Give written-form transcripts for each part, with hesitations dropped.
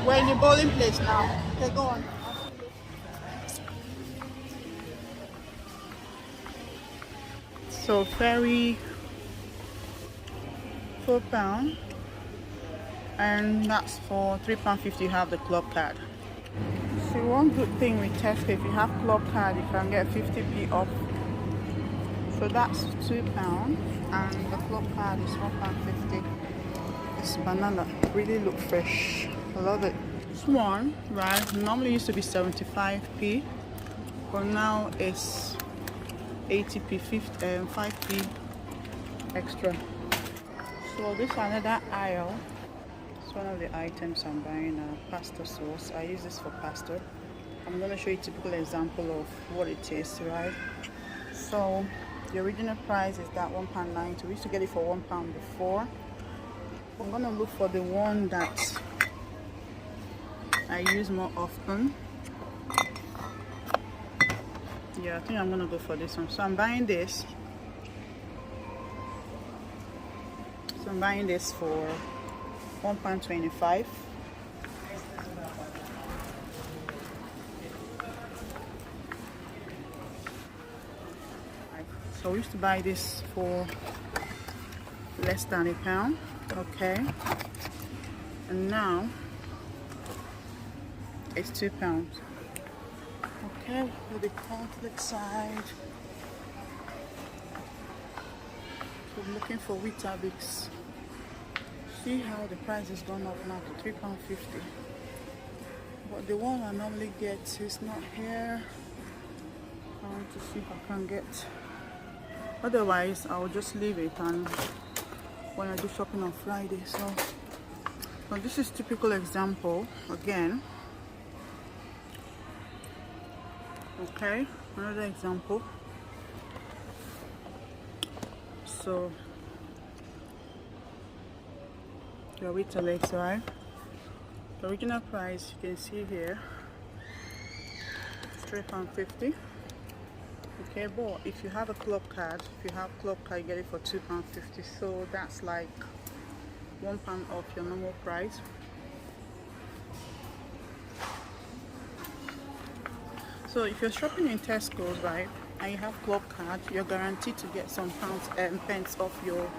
We're in the bowling place now. Okay, go on. So ferry £4, and that's for £3.50. You have the club card. So one good thing with Tesco, if you have club card, you can get 50p off. So that's £2, and the club card is £1.50. This banana really look fresh. I love it. This one, right, normally used to be 75p, but now it's 80p, 5p extra. So this is another aisle. It's one of the items I'm buying. Pasta sauce. I use this for pasta. I'm going to show you a typical example of what it is, right? So the original price is that £1.90. We used to get it for £1 before. I'm going to look for the one that I use more often. Yeah, I think I'm going to go for this one. So I'm buying this. So I'm buying this for £1.25. So we used to buy this for less than £1, okay, and now it's £2. Okay, for the conflict side, so I'm looking for Weetabix. See how the price has gone up now to £3.50. But the one I normally get is not here. I want to see if I can get. Otherwise, I'll just leave it and when I do shopping on Friday. So, but this is typical example again. Okay, another example. So your Weetabix, right? The original price you can see here is £3.50. Okay, but if you have a club card, you get it for £2.50. So that's like £1 off your normal price. So if you're shopping in Tesco's, right, and you have club card, you're guaranteed to get some pounds and pence off your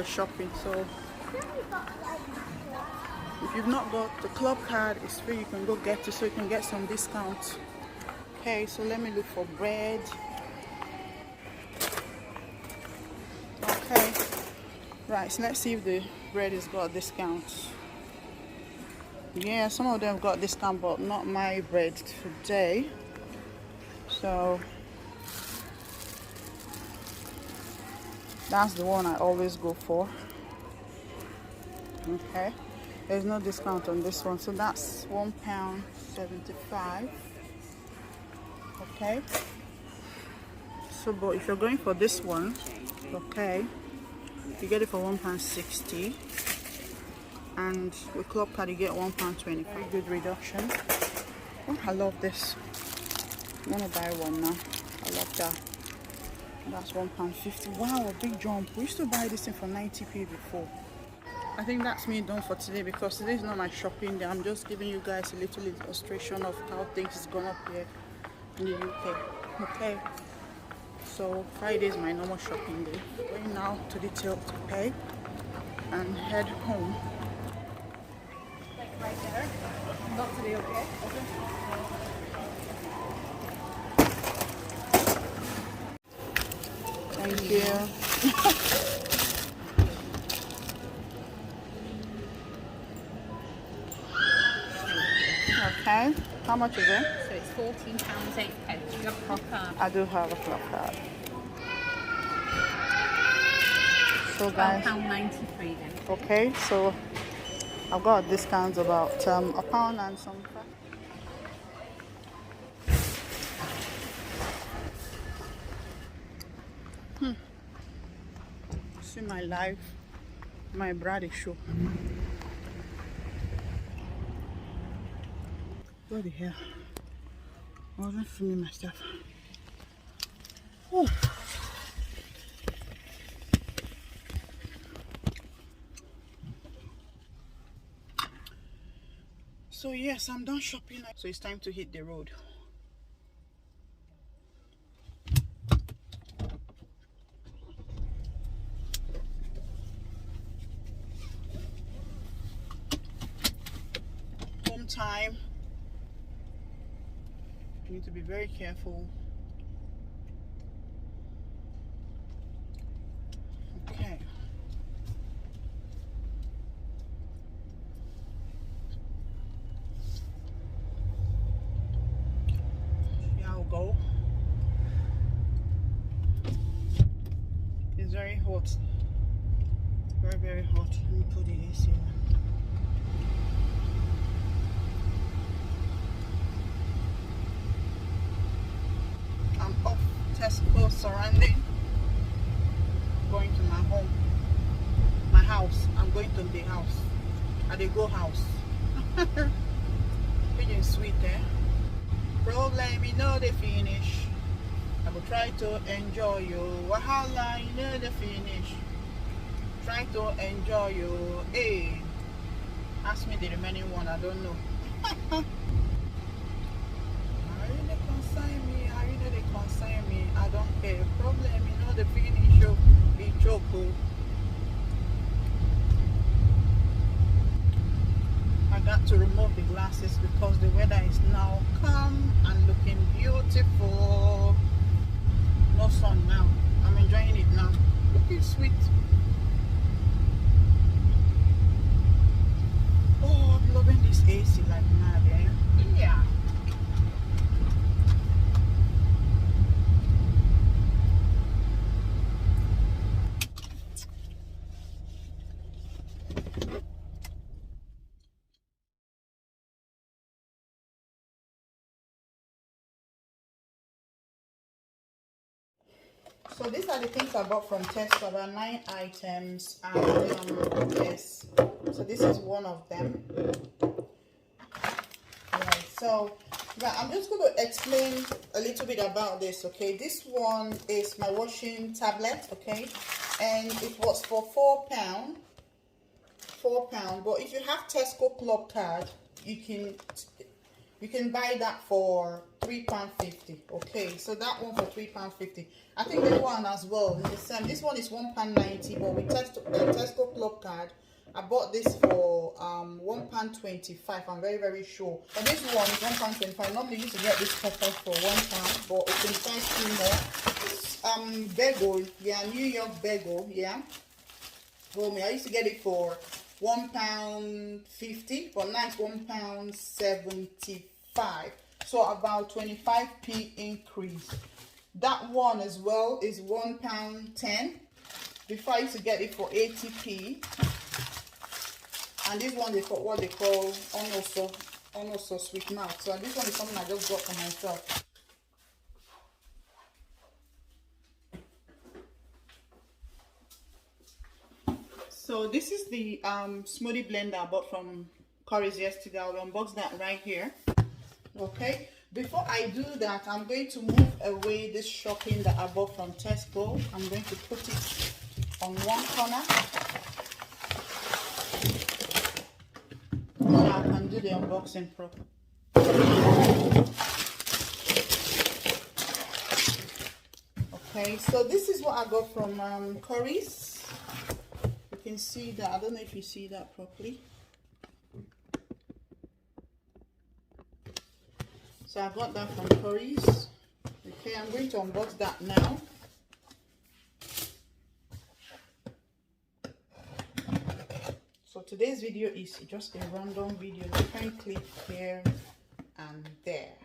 shopping. So if you've not got the club card, it's free. You can go get it, so you can get some discounts. Okay, so let me look for bread. Okay, right, so let's see if the bread has got a discount. Yeah, some of them got discount, but not my bread today. So that's the one I always go for. Okay, there's no discount on this one, so that's £1.75. Okay, so but if you're going for this one, okay, you get it for £1.60, and with club card you get £1.20. Very good reduction. Oh, I love this. I'm gonna buy one now. I love that. That's £1.50. Wow, a big jump. We used to buy this thing for 90p before. I think that's me done for today, because today is not my shopping day. I'm just giving you guys a little illustration of how things is gone up here in the UK. Okay, so Friday is my normal shopping day. Going now to the till to pay and head home. Like right there. Not today, okay? Thank you. Okay, how much is it? So it's £14.08. You have a club card. I do have a club card. So guys, £12.93 then. okay, so I've got a discount about £1 and some. See my life, my brother show. What the hell? I wasn't filming myself. Oh. So yes, I'm done shopping, so it's time to hit the road. Home time. You need to be very careful. Okay. Yeah, I'll go. It's very hot. Very, very hot. Let me put the AC on. I'm off Tesco surrounding. Going to my home. My house. I'm going to the house. At the go house. Pretty sweet there. Problem, you know the finish. I will try to enjoy you. Wahala, you know the finish. Try to enjoy you. Hey, ask me the remaining one. I don't know. Are you the concern me? Are you the concern me? I don't care. Problem, you know the finish. You be choco. I got to remove the glasses because the weather is now calm and looking beautiful. No sun now. I'm enjoying it now. Looking sweet. Oh, I'm loving this AC like mad, eh? Yeah. So these are the things I bought from Tesco. About 9 items, and yes, so this is one of them. Right, so yeah, I'm just going to explain a little bit about this. Okay, this one is my washing tablet. Okay, and it was for £4, but if you have Tesco Club card, you can buy that for £3.50. Okay, so that one for £3.50. I think this one as well is the same. This one is £1.90, but with Tesco Club card, I bought this for £1.25. I'm very, very sure. But this one is £1.25. Normally you used to get this pepper for £1, but it's 25p more. It's bagel, yeah, New York bagel, yeah. Homie, I used to get it for £1.50, but now it's £1.75. So about 25p increase. That one as well is £1.10. Before I used to get it for 80p. And this one they call what they call almost so sweet mouth. So this one is something I just got for myself. So this is the smoothie blender I bought from Curry's yesterday. I'll unbox that right here. Okay, before I do that, I'm going to move away this shopping that I bought from Tesco. I'm going to put it on one corner so I can do the unboxing properly. Okay, so this is what I got from Curry's. You can see that. I don't know if you see that properly. So I got that from Curry's. Okay, I'm going to unbox that now. So today's video is just a random video, different clip here and there.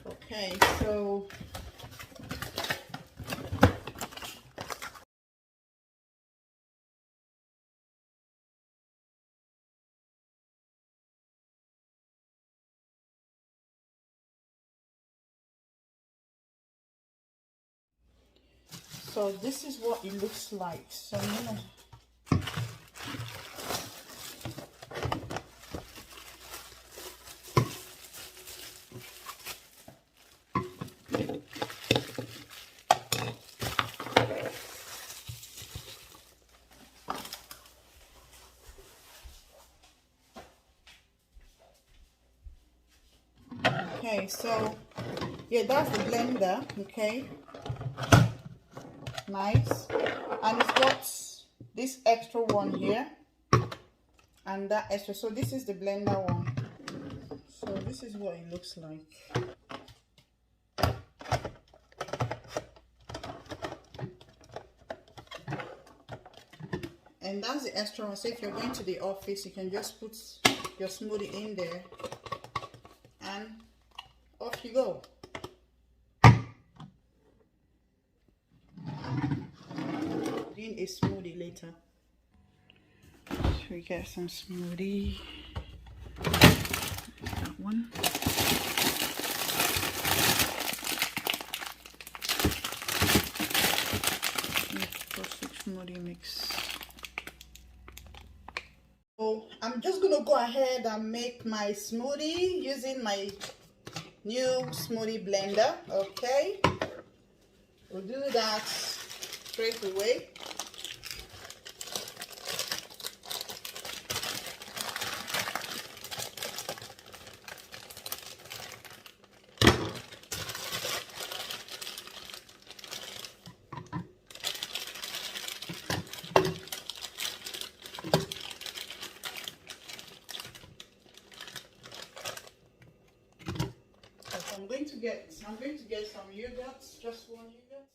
Okay, so this is what it looks like. So I'm gonna Okay, so yeah, that's the blender. Okay, nice. And it's got this extra one here and that extra. So this is the blender one. So this is what it looks like. And that's the extra one. So if you're going to the office, you can just put your smoothie in there and off you go. Doing a smoothie later. So we get some smoothie. That one. Smoothie mix. So I'm just gonna go ahead and make my smoothie using my new smoothie blender. Okay, we'll do that straight away. I'm going to get some yogurt, just one yogurt.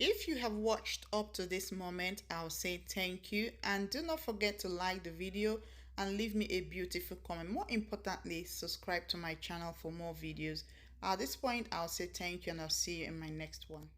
If you have watched up to this moment, I'll say thank you, and do not forget to like the video and leave me a beautiful comment. More importantly, subscribe to my channel for more videos. At this point, I'll say thank you and I'll see you in my next one.